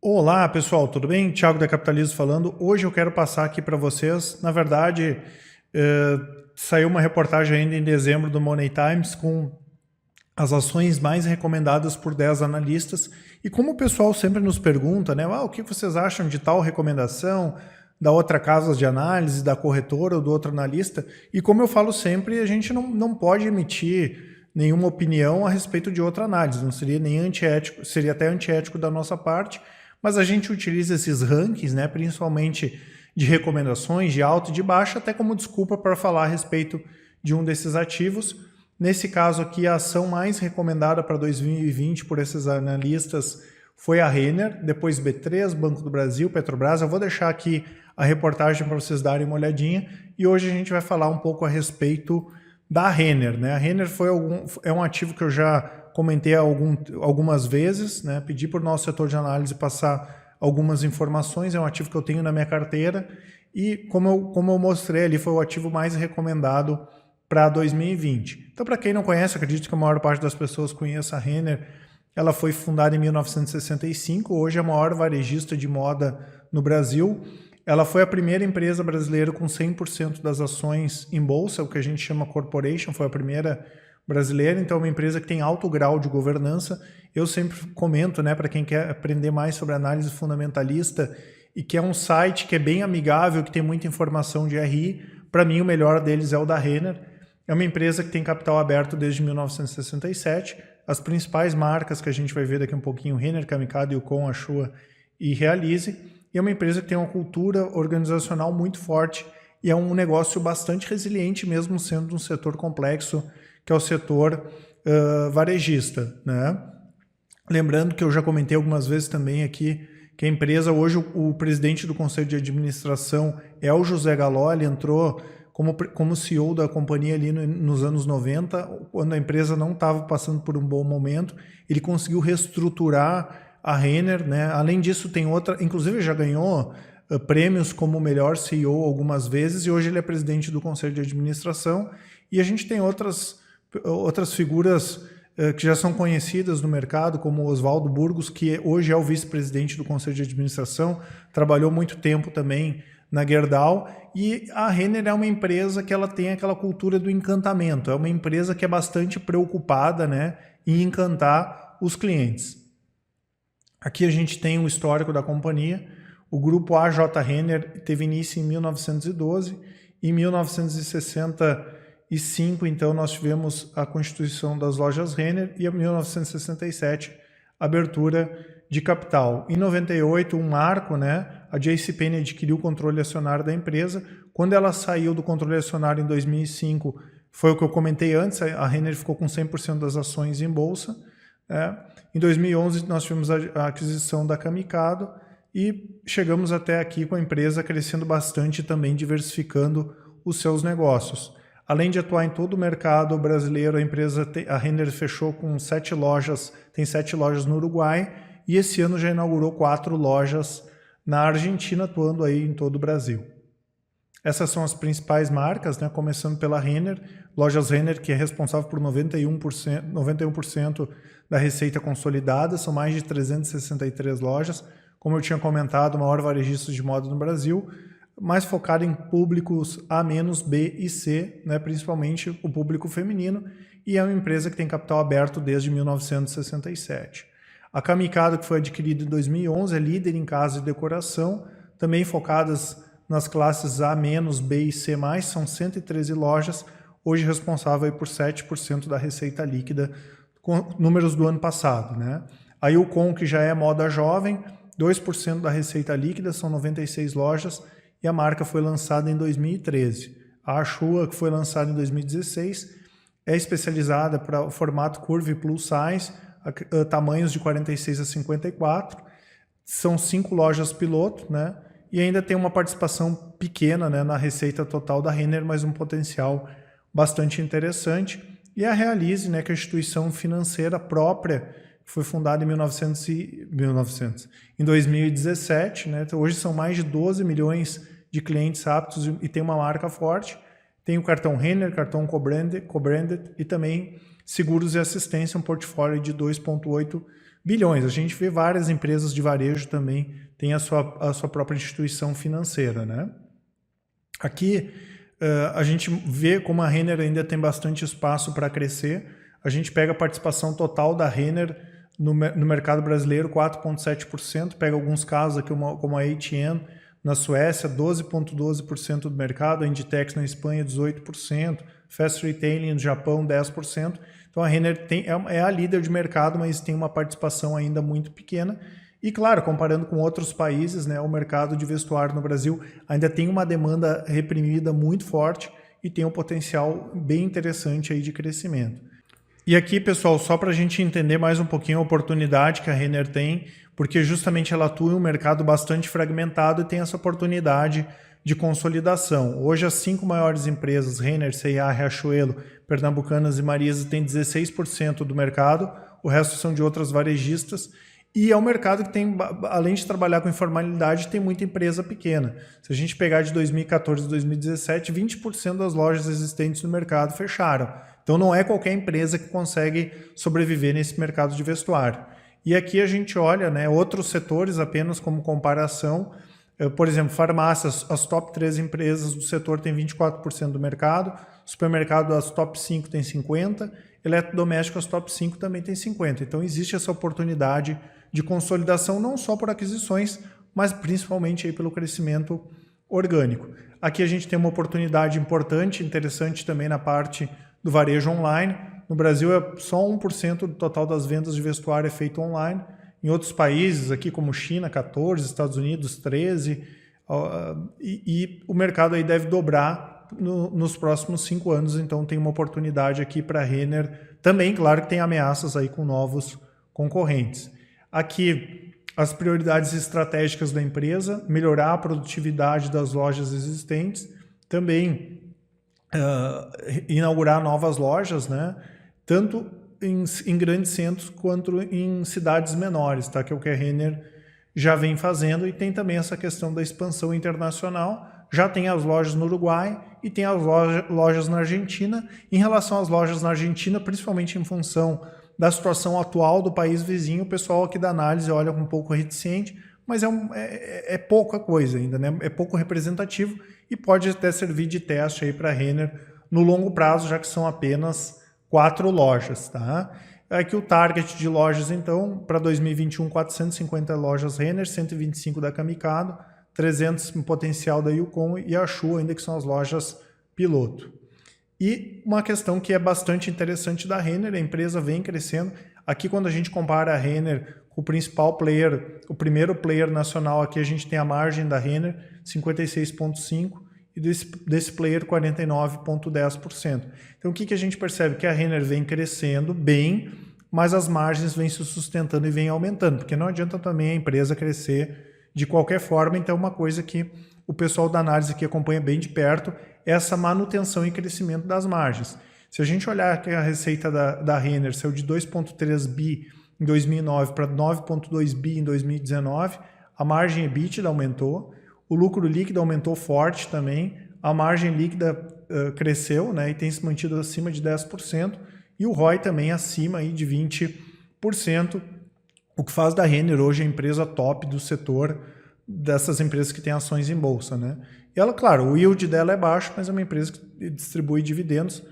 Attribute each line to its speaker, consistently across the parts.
Speaker 1: Olá pessoal, tudo bem? Thiago da Capitalismo falando. Hoje eu quero passar aqui para vocês, na verdade, saiu uma reportagem ainda em dezembro do Money Times com as ações mais recomendadas por 10 analistas. E como o pessoal sempre nos pergunta, né? O que vocês acham de tal recomendação, da outra casa de análise, da corretora ou do outro analista? E como eu falo sempre, a gente não pode emitir nenhuma opinião a respeito de outra análise. Não seria nem antiético, seria até antiético da nossa parte, mas a gente utiliza esses rankings, né, principalmente de recomendações de alta e de baixa, até como desculpa para falar a respeito de um desses ativos. Nesse caso aqui, a ação mais recomendada para 2020 por esses analistas foi a Renner, depois B3, Banco do Brasil, Petrobras. Eu vou deixar aqui a reportagem para vocês darem uma olhadinha e hoje a gente vai falar um pouco a respeito da Renner, né? A Renner é um ativo que eu já comentei algumas vezes, né? Pedi para o nosso setor de análise passar algumas informações, é um ativo que eu tenho na minha carteira e como eu mostrei ali, foi o ativo mais recomendado para 2020. Então, para quem não conhece, acredito que a maior parte das pessoas conheça a Renner. Ela foi fundada em 1965, hoje é a maior varejista de moda no Brasil. Ela foi a primeira empresa brasileira com 100% das ações em bolsa, o que a gente chama corporation, foi a primeira brasileira, então é uma empresa que tem alto grau de governança. Eu sempre comento, né, para quem quer aprender mais sobre análise fundamentalista e que é um site que é bem amigável, que tem muita informação de RI, para mim o melhor deles é o da Renner. É uma empresa que tem capital aberto desde 1967. As principais marcas que a gente vai ver daqui um pouquinho, Renner, Camicado, Yukon, Ashua e Realize. E é uma empresa que tem uma cultura organizacional muito forte e é um negócio bastante resiliente, mesmo sendo um setor complexo, que é o setor varejista, né? Lembrando que eu já comentei algumas vezes também aqui que a empresa, hoje o presidente do Conselho de Administração é o José Galó, ele entrou como CEO da companhia ali nos anos 90, quando a empresa não estava passando por um bom momento, ele conseguiu reestruturar a Renner, né? Além disso tem outra, inclusive já ganhou prêmios como o melhor CEO algumas vezes e hoje ele é presidente do Conselho de Administração e a gente tem outras figuras que já são conhecidas no mercado, como Oswaldo Burgos, que hoje é o vice-presidente do Conselho de Administração, trabalhou muito tempo também na Gerdau, e a Renner é uma empresa que ela tem aquela cultura do encantamento, é uma empresa que é bastante preocupada, né, em encantar os clientes. Aqui a gente tem o histórico da companhia. O grupo AJ Renner teve início em 1912, em 1965, então, nós tivemos a constituição das lojas Renner e em 1967, abertura de capital. Em 98, um marco, né? A JCPenney adquiriu o controle acionário da empresa. Quando ela saiu do controle acionário em 2005, foi o que eu comentei antes, a Renner ficou com 100% das ações em bolsa. Em 2011, nós tivemos a aquisição da Camicado e chegamos até aqui com a empresa crescendo bastante e também diversificando os seus negócios. Além de atuar em todo o mercado brasileiro, a Renner fechou com 7 lojas, tem 7 lojas no Uruguai e esse ano já inaugurou 4 lojas na Argentina, atuando aí em todo o Brasil. Essas são as principais marcas, né? Começando pela Renner, lojas Renner, que é responsável por 91% da receita consolidada, são mais de 363 lojas. Como eu tinha comentado, o maior varejista de moda no Brasil, mais focado em públicos A-, B e C, né, principalmente o público feminino, e é uma empresa que tem capital aberto desde 1967. A Camicado, que foi adquirida em 2011, é líder em casa de decoração, também focadas nas classes A-, B e C+, são 113 lojas, hoje responsável por 7% da receita líquida, com números do ano passado, né? A Yukon, que já é moda jovem, 2% da receita líquida, são 96 lojas, e a marca foi lançada em 2013. A Ashua, que foi lançada em 2016, é especializada para o formato Curve Plus Size, tamanhos de 46 a 54, são 5 lojas piloto, né? E ainda tem uma participação pequena, né, na receita total da Renner, mas um potencial bastante interessante. E a Realize, né, que é a instituição financeira própria, que foi fundada em 2017, né? Então, hoje são mais de 12 milhões de clientes aptos e tem uma marca forte. Tem o cartão Renner, cartão co-branded e também seguros e assistência, um portfólio de 2,8 bilhões. A gente vê várias empresas de varejo também têm a sua própria instituição financeira, né? Aqui a gente vê como a Renner ainda tem bastante espaço para crescer. A gente pega a participação total da Renner no mercado brasileiro, 4,7%. Pega alguns casos aqui, como a ATN na Suécia, 12,12% do mercado. A Inditex na Espanha, 18%. Fast Retailing no Japão, 10%. Então a Renner é a líder de mercado, mas tem uma participação ainda muito pequena. E claro, comparando com outros países, né, o mercado de vestuário no Brasil ainda tem uma demanda reprimida muito forte e tem um potencial bem interessante aí de crescimento. E aqui, pessoal, só para a gente entender mais um pouquinho a oportunidade que a Renner tem, porque justamente ela atua em um mercado bastante fragmentado e tem essa oportunidade de consolidação. Hoje as 5 maiores empresas, Renner, C&A, Riachuelo, Pernambucanas e Marisa, têm 16% do mercado, o resto são de outras varejistas. E é um mercado que tem, além de trabalhar com informalidade, tem muita empresa pequena. Se a gente pegar de 2014 a 2017, 20% das lojas existentes no mercado fecharam. Então não é qualquer empresa que consegue sobreviver nesse mercado de vestuário. E aqui a gente olha, né, outros setores apenas como comparação. Por exemplo, farmácias, as top 3 empresas do setor têm 24% do mercado, supermercado, as top 5 têm 50%, eletrodoméstico, as top 5 também têm 50%. Então existe essa oportunidade de consolidação não só por aquisições, mas principalmente aí pelo crescimento orgânico. Aqui a gente tem uma oportunidade importante, interessante também na parte do varejo online. No Brasil é só 1% do total das vendas de vestuário é feito online. Em outros países, aqui como China, 14%, Estados Unidos, 13%, e o mercado aí deve dobrar nos próximos 5 anos, então tem uma oportunidade aqui para a Renner. Também, claro que tem ameaças aí com novos concorrentes. Aqui, as prioridades estratégicas da empresa, melhorar a produtividade das lojas existentes, também inaugurar novas lojas, né? Tanto em grandes centros quanto em cidades menores, tá? Que é o que a Renner já vem fazendo, e tem também essa questão da expansão internacional. Já tem as lojas no Uruguai e tem as lojas na Argentina. Em relação às lojas na Argentina, principalmente em função da situação atual do país vizinho, o pessoal aqui da análise olha um pouco reticente, mas é pouca coisa ainda, né? É pouco representativo e pode até servir de teste aí para a Renner no longo prazo, já que são apenas 4 lojas, tá? Aqui o target de lojas, então, para 2021, 450 lojas Renner, 125 da Camicado, 300 em potencial da Yukon e a Shu, ainda que são as lojas piloto. E uma questão que é bastante interessante da Renner, a empresa vem crescendo. Aqui, quando a gente compara a Renner com o principal player, o primeiro player nacional, aqui a gente tem a margem da Renner, 56,5%, e desse player, 49,10%. Então, o que a gente percebe? Que a Renner vem crescendo bem, mas as margens vêm se sustentando e vêm aumentando, porque não adianta também a empresa crescer de qualquer forma. Então, uma coisa que o pessoal da análise aqui acompanha bem de perto é essa manutenção e crescimento das margens. Se a gente olhar que a receita da Renner saiu de 2,3 bi em 2009 para 9,2 bi em 2019, a margem EBITDA aumentou, o lucro líquido aumentou forte também, a margem líquida cresceu, né, e tem se mantido acima de 10%, e o ROI também acima aí de 20%, o que faz da Renner hoje a empresa top do setor dessas empresas que têm ações em bolsa, né? E ela, claro, o yield dela é baixo, mas é uma empresa que distribui dividendos. O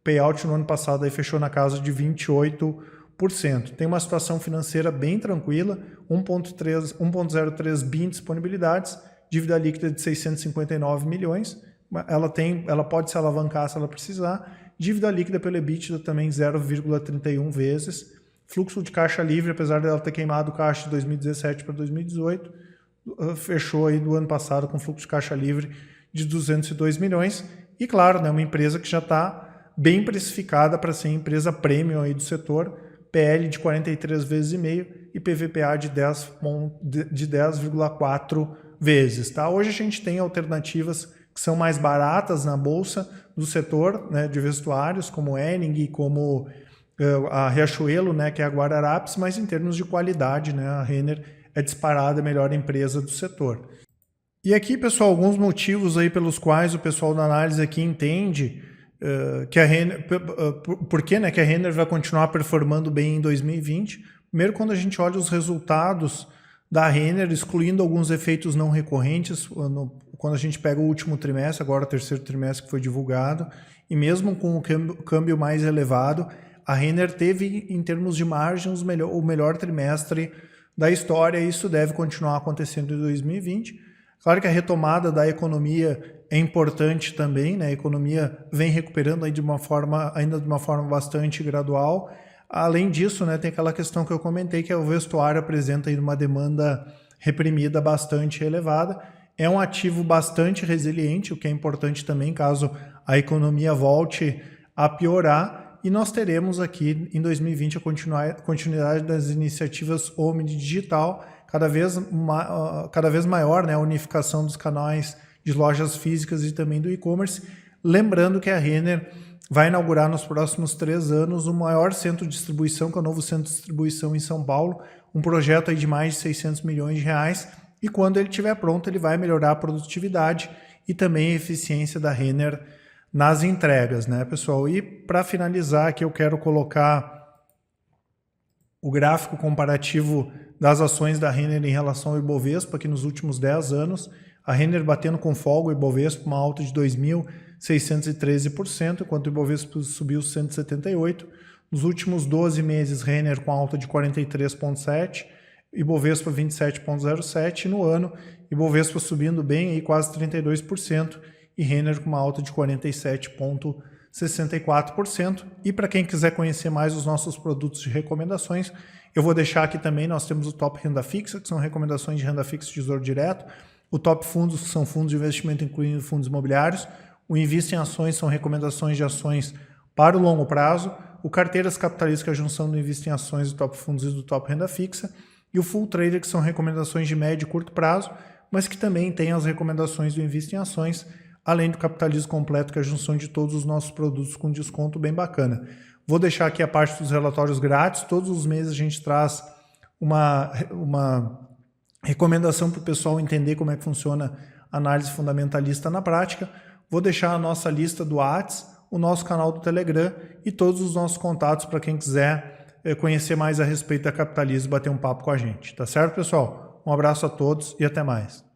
Speaker 1: payout no ano passado aí fechou na casa de 28%. Tem uma situação financeira bem tranquila, 1,03 bi em disponibilidades, dívida líquida de 659 milhões. Ela pode se alavancar se ela precisar. Dívida líquida pelo EBITDA também 0,31 vezes. Fluxo de caixa livre, apesar dela ter queimado o caixa de 2017 para 2018, fechou aí do ano passado com fluxo de caixa livre de 202 milhões. E claro, né, uma empresa que já está bem precificada para ser empresa premium aí do setor, PL de 43 vezes e meio e PVPA de 10,4 vezes. Tá? Hoje a gente tem alternativas que são mais baratas na bolsa do setor, né, de vestuários, como Henning, como a Riachuelo, né, que é a Guararapes, mas em termos de qualidade, né, a Renner é disparada a melhor empresa do setor. E aqui, pessoal, alguns motivos aí pelos quais o pessoal da análise aqui entende que a Renner, por que, né, que a Renner vai continuar performando bem em 2020, Primeiro, quando a gente olha os resultados da Renner, excluindo alguns efeitos não recorrentes, quando a gente pega o último trimestre, agora o terceiro trimestre que foi divulgado, e mesmo com o câmbio mais elevado, a Renner teve, em termos de margens, o melhor trimestre da história, e isso deve continuar acontecendo em 2020. Claro que a retomada da economia é importante também, né? A economia vem recuperando ainda de uma forma bastante gradual. Além disso, né, tem aquela questão que eu comentei, que o vestuário apresenta aí uma demanda reprimida bastante elevada. É um ativo bastante resiliente, o que é importante também caso a economia volte a piorar. E nós teremos aqui em 2020 a continuidade das iniciativas Omni Digital, cada vez maior, né, a unificação dos canais de lojas físicas e também do e-commerce. Lembrando que a Renner vai inaugurar nos próximos 3 anos o maior centro de distribuição, que é o novo centro de distribuição em São Paulo, um projeto aí de mais de 600 milhões de reais, e quando ele estiver pronto, ele vai melhorar a produtividade e também a eficiência da Renner nas entregas, né, pessoal? E para finalizar aqui, eu quero colocar o gráfico comparativo das ações da Renner em relação ao Ibovespa, que nos últimos 10 anos, a Renner batendo com folga o Ibovespa, uma alta de 2.613%, enquanto o Ibovespa subiu 178%. Nos últimos 12 meses, Renner com alta de 43,7%, Ibovespa 27,07%, e no ano, Ibovespa subindo bem, aí quase 32%, e Renner com uma alta de 47,64%. E para quem quiser conhecer mais os nossos produtos de recomendações, eu vou deixar aqui também, nós temos o Top Renda Fixa, que são recomendações de renda fixa e tesouro direto, o Top Fundos, que são fundos de investimento incluindo fundos imobiliários, o Invista em Ações, são recomendações de ações para o longo prazo, o Carteiras Capitalistas, que é a junção do Invista em Ações, do Top Fundos e do Top Renda Fixa, e o Full Trader, que são recomendações de médio e curto prazo, mas que também tem as recomendações do Invista em Ações, além do Capitalismo Completo, que é a junção de todos os nossos produtos com desconto bem bacana. Vou deixar aqui a parte dos relatórios grátis. Todos os meses a gente traz uma recomendação para o pessoal entender como é que funciona a análise fundamentalista na prática. Vou deixar a nossa lista do WhatsApp, o nosso canal do Telegram e todos os nossos contatos para quem quiser conhecer mais a respeito da capitalismo e bater um papo com a gente. Tá certo, pessoal? Um abraço a todos e até mais.